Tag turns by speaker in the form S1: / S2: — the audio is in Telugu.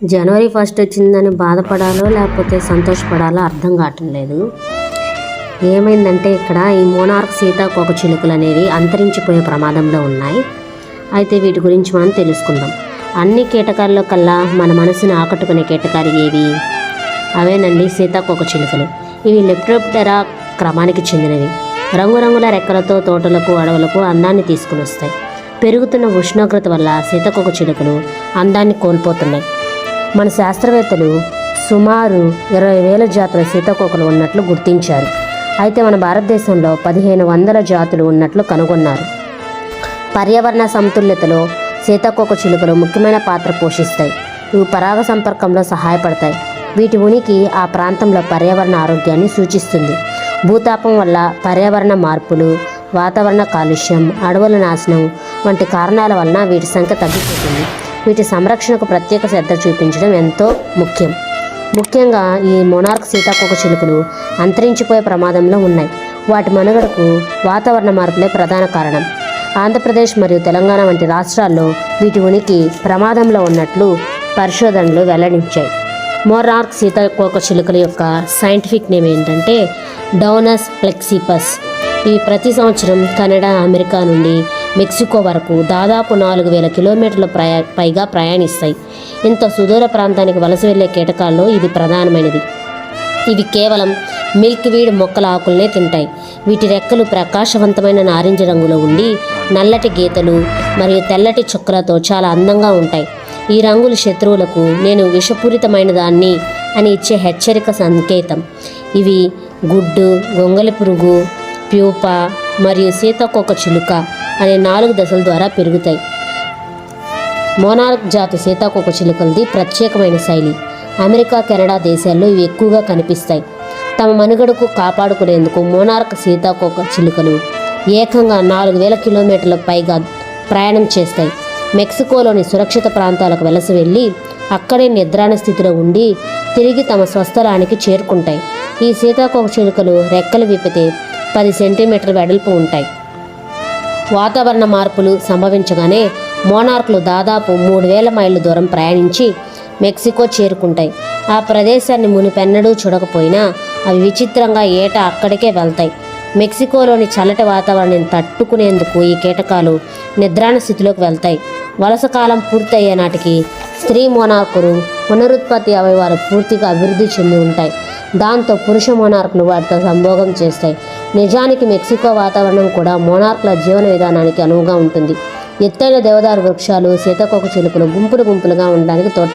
S1: జనవరి 1 వచ్చిందని బాధపడాలో లేకపోతే సంతోషపడాలో అర్థం కావటం లేదు. ఏమైందంటే ఇక్కడ ఈ మోనార్క్ సీతాకోకచిలుకలు అనేవి అంతరించిపోయే ప్రమాదంలో ఉన్నాయి. అయితే వీటి గురించి మనం తెలుసుకుందాం. అన్ని కీటకాల్లో కల్లా మన మనసుని ఆకట్టుకునే కీటకాలు ఏవి? అవేనండి సీతాకోకచిలుకలు. ఇవి లెప్టోప్టెరా క్రమానికి చెందినవి. రంగురంగుల రెక్కలతో తోటలకు అడవులకు అందాన్ని తీసుకుని వస్తాయి. పెరుగుతున్న ఉష్ణోగ్రత వల్ల సీతాకోకచిలుకలు అందాన్ని కోల్పోతున్నాయి. మన శాస్త్రవేత్తలు సుమారు 20,000 జాతుల సీతాకోకలు ఉన్నట్లు గుర్తించారు. అయితే మన భారతదేశంలో 1,500 జాతులు ఉన్నట్లు కనుగొన్నారు. పర్యావరణ సమతుల్యతలో సీతాకోకచిలుకలు ముఖ్యమైన పాత్ర పోషిస్తాయి. ఇవి పరాగ సంపర్కంలో సహాయపడతాయి. వీటి ఉనికి ఆ ప్రాంతంలో పర్యావరణ ఆరోగ్యాన్ని సూచిస్తుంది. భూతాపం వల్ల పర్యావరణ మార్పులు, వాతావరణ కాలుష్యం, అడవుల నాశనం వంటి కారణాల వలన వీటి సంఖ్య తగ్గిపోతుంది. వీటి సంరక్షణకు ప్రత్యేక శ్రద్ధ చూపించడం ఎంతో ముఖ్యంగా ఈ మోనార్క్ సీతాకోకచిలుకలు అంతరించిపోయే ప్రమాదంలో ఉన్నాయి. వాటి మనుగడకు వాతావరణ మార్పులే ప్రధాన కారణం. ఆంధ్రప్రదేశ్ మరియు తెలంగాణ వంటి రాష్ట్రాల్లో వీటి ఉనికి ప్రమాదంలో ఉన్నట్లు పరిశోధనలు వెల్లడించాయి. మోనార్క్ సీతాకోకచిలుకల యొక్క సైంటిఫిక్ నేమ్ ఏంటంటే డౌనస్ ఫ్లెక్సిపస్. ఇవి ప్రతి సంవత్సరం కెనడా, అమెరికా నుండి మెక్సికో వరకు దాదాపు 4,000 కిలోమీటర్ల పైగా ప్రయాణిస్తాయి. ఇంత సుదూర ప్రాంతానికి వలస వెళ్లే కీటకాల్లో ఇది ప్రధానమైనది. ఇవి కేవలం మిల్క్ వీడ్ మొక్కల ఆకులనే తింటాయి. వీటి రెక్కలు ప్రకాశవంతమైన నారింజ రంగులో ఉండి నల్లటి గీతలు మరియు తెల్లటి చుక్కలతో చాలా అందంగా ఉంటాయి. ఈ రంగులు శత్రువులకు నేను విషపూరితమైన దాన్ని అని ఇచ్చే హెచ్చరిక సంకేతం. ఇవి గుడ్డు, గొంగలి పురుగు, ప్యూప మరియు సీతాకోకచిలుక అనే 4 దశల ద్వారా పెరుగుతాయి. మోనార్క్ జాతి సీతాకోకచిలుకలది ప్రత్యేకమైన శైలి. అమెరికా, కెనడా దేశాల్లో ఇవి ఎక్కువగా కనిపిస్తాయి. తమ మనుగడకు కాపాడుకునేందుకు మోనార్క్ సీతాకోకచిలుకలు ఏకంగా 4,000 కిలోమీటర్ల పైగా ప్రయాణం చేస్తాయి. మెక్సికోలోని సురక్షిత ప్రాంతాలకు వలస వెళ్ళి అక్కడే నిద్రాణ స్థితిలో ఉండి తిరిగి తమ స్వస్థలానికి చేరుకుంటాయి. ఈ సీతాకోకచిలుకలు రెక్కలు విప్పితే 10 సెంటీమీటర్ల వెడల్పు ఉంటాయి. వాతావరణ మార్పులు సంభవించగానే మోనార్క్లు దాదాపు 3,000 మైళ్ళ దూరం ప్రయాణించి మెక్సికో చేరుకుంటాయి. ఆ ప్రదేశాన్ని మునిపెన్నడూ చూడకపోయినా అవి విచిత్రంగా ఏటా అక్కడికే వెళ్తాయి. మెక్సికోలోని చల్లటి వాతావరణాన్ని తట్టుకునేందుకు ఈ కీటకాలు నిద్రాణ స్థితిలోకి వెళ్తాయి. వలస కాలం పూర్తయ్యే నాటికి స్త్రీ మోనార్కులు పునరుత్పత్తి అవయవాలు పూర్తిగా అభివృద్ధి చెంది ఉంటాయి. దాంతో పురుష మోనార్కులు వాటితో సంభోగం చేస్తాయి. నిజానికి మెక్సికో వాతావరణం కూడా మోనార్కుల జీవన విధానానికి అనువుగా ఉంటుంది. ఎత్తైన దేవదారు వృక్షాలు సీతాకోకచిలుకలు గుంపులుగా ఉండడానికి